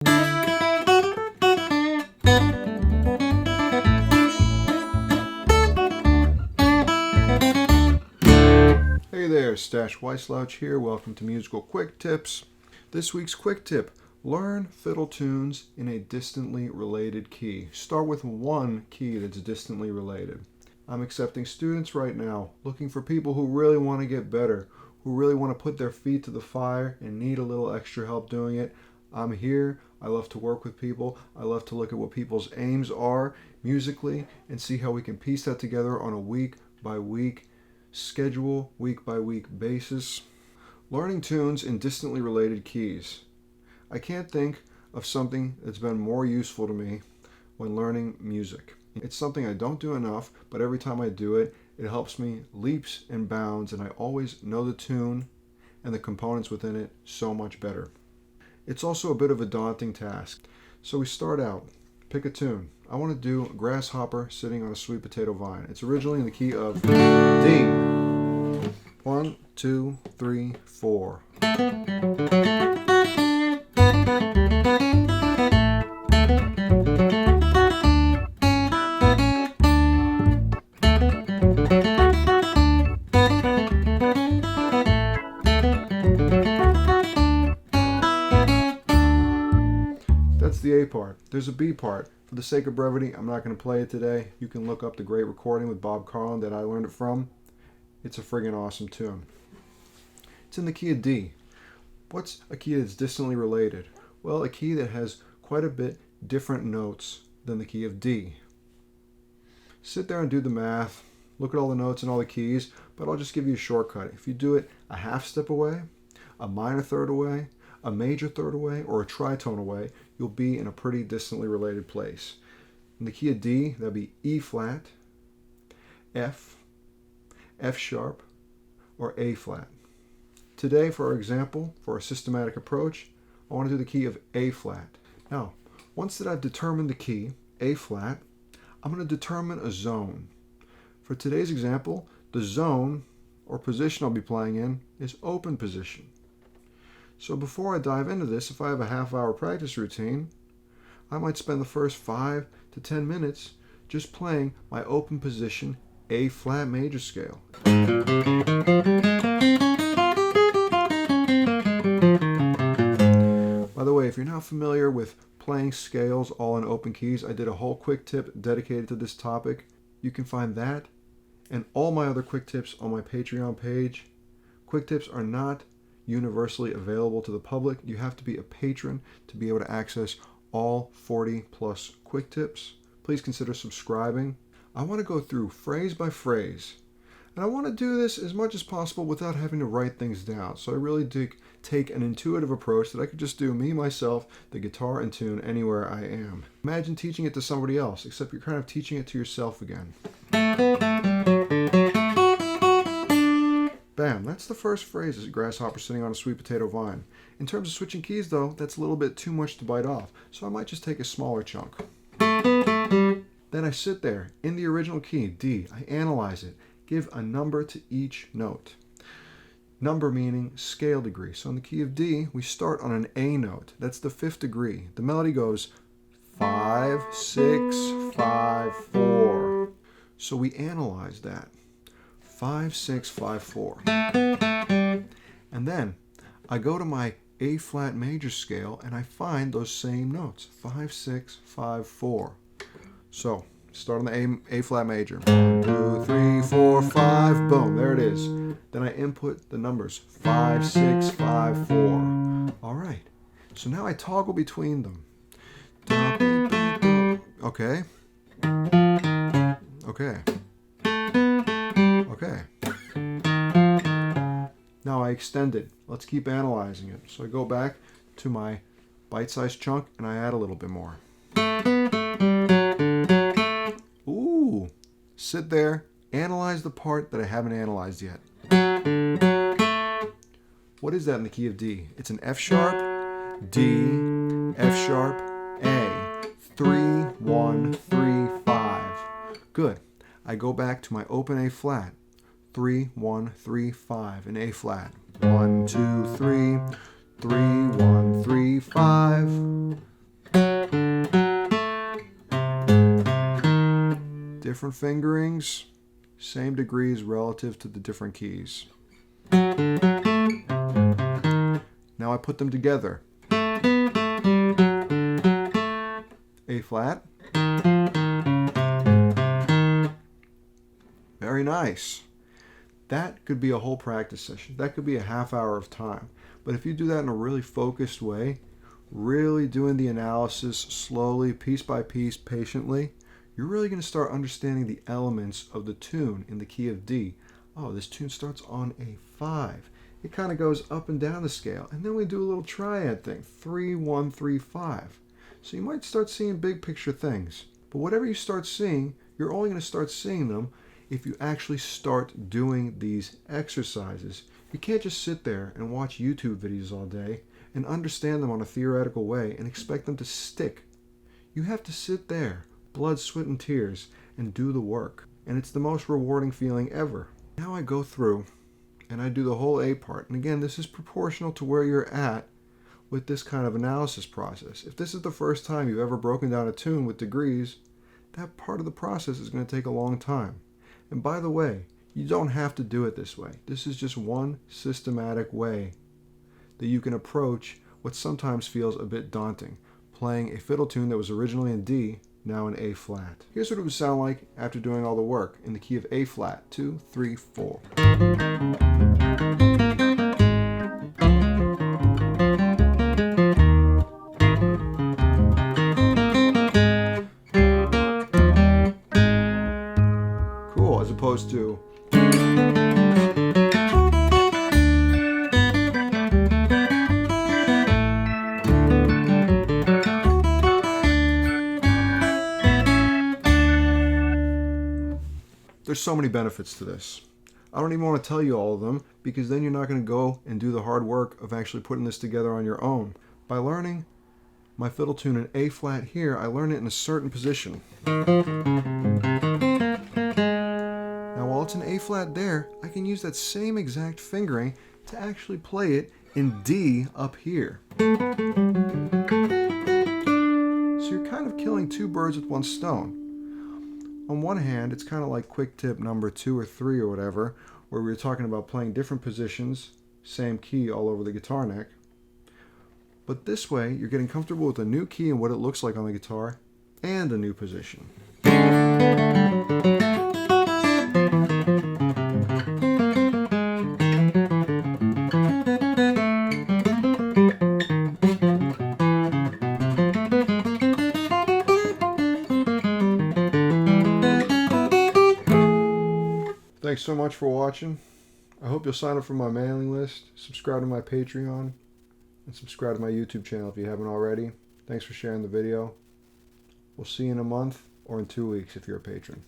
Hey there, Stash Wyslouch here. Welcome to Musical Quick Tips. This week's quick tip: learn fiddle tunes in a distantly related key. Start with one key that's distantly related. I'm accepting students right now, looking for people who really want to get better, who really want to put their feet to the fire and need a little extra help doing it. I'm here. I love to work with people. I love to look at what people's aims are musically and see how we can piece that together on a week-by-week schedule, week-by-week basis. Learning tunes in distantly related keys. I can't think of something that's been more useful to me when learning music. It's something I don't do enough, but every time I do it, it helps me leaps and bounds, and I always know the tune and the components within it so much better. It's also a bit of a daunting task. So we start out, pick a tune. I want to do Grasshopper Sitting on a Sweet Potato Vine. It's originally in the key of D. 1, 2, 3, 4. That's the A part. There's a B part. For the sake of brevity, I'm not going to play it today. You can look up the great recording with Bob Carlin that I learned it from. It's a friggin' awesome tune. It's in the key of D. What's a key that's distantly related? Well, a key that has quite a bit different notes than the key of D. Sit there and do the math. Look at all the notes and all the keys, but I'll just give you a shortcut. If you do it a half step away, a minor third away, a major third away, or a tritone away, you'll be in a pretty distantly related place. In the key of D, that'll be E flat, F, F sharp, or A flat. Today, for our example, for a systematic approach, I want to do the key of A flat. Now, once that I've determined the key, A flat, I'm going to determine a zone. For today's example, the zone or position I'll be playing in is open position. So before I dive into this, if I have a half-hour practice routine, I might spend the first 5 to 10 minutes just playing my open position A flat major scale. By the way, if you're not familiar with playing scales all in open keys, I did a whole quick tip dedicated to this topic. You can find that and all my other quick tips on my Patreon page. Quick tips are not universally available to the public. You have to be a patron to be able to access all 40 plus quick tips. Please consider subscribing. I want to go through phrase by phrase, and I want to do this as much as possible without having to write things down. So I really do take an intuitive approach that I could just do me, myself, the guitar and tune anywhere I am. Imagine teaching it to somebody else, except you're kind of teaching it to yourself again. Bam, that's the first phrase, is Grasshopper Sitting on a Sweet Potato Vine. In terms of switching keys though, that's a little bit too much to bite off, so I might just take a smaller chunk. Then I sit there, in the original key, D, I analyze it, give a number to each note. Number meaning scale degree. So in the key of D, we start on an A note. That's the 5th degree. The melody goes 5, 6, 5, 4. So we analyze that. 5, 6, 5, 4. And then I go to my A flat major scale and I find those same notes. 5, 6, 5, 4. So start on the A flat major. 1, 2, 3, 4, 5. Boom, there it is. Then I input the numbers. 5, 6, 5, 4. All right. So now I toggle between them. Okay. Okay. Okay. Now I extend it. Let's keep analyzing it. So I go back to my bite-sized chunk and I add a little bit more. Ooh. Sit there, analyze the part that I haven't analyzed yet. What is that in the key of D? It's an F sharp, D, F sharp, A. 3, 1, 3, 5. Good. I go back to my open A flat. 3, 1, 3, 5 in A flat. 1, 2, 3, 3, 1, 3, 5. Different fingerings, same degrees relative to the different keys. Now I put them together. A flat. Very nice. That could be a whole practice session. That could be a half hour of time. But if you do that in a really focused way, really doing the analysis slowly, piece by piece, patiently, you're really going to start understanding the elements of the tune in the key of D. Oh, this tune starts on a 5. It kind of goes up and down the scale. And then we do a little triad thing, 3, 1, 3, 5. So you might start seeing big picture things. But whatever you start seeing, you're only going to start seeing them if you actually start doing these exercises. You can't just sit there and watch YouTube videos all day and understand them on a theoretical way and expect them to stick. You have to sit there, blood, sweat, and tears, and do the work. And it's the most rewarding feeling ever. Now I go through and I do the whole A part. And again, this is proportional to where you're at with this kind of analysis process. If this is the first time you've ever broken down a tune with degrees, that part of the process is going to take a long time. And by the way, you don't have to do it this way. This is just one systematic way that you can approach what sometimes feels a bit daunting, playing a fiddle tune that was originally in D, now in A flat. Here's what it would sound like after doing all the work in the key of A flat, 2, 3, 4. Cool, as opposed to there's so many benefits to this. I don't even want to tell you all of them because then you're not going to go and do the hard work of actually putting this together on your own. By learning my fiddle tune in A flat here, I learn it in a certain position. Now while it's in A flat there, I can use that same exact fingering to actually play it in D up here. So you're kind of killing two birds with one stone. On one hand, it's kind of like quick tip number 2 or 3 or whatever, where we were talking about playing different positions, same key all over the guitar neck. But this way, you're getting comfortable with a new key and what it looks like on the guitar, and a new position. Thanks so much for watching. I hope you'll sign up for my mailing list, subscribe to my Patreon, and subscribe to my YouTube channel if you haven't already. Thanks for sharing the video. We'll see you in a month or in 2 weeks if you're a patron.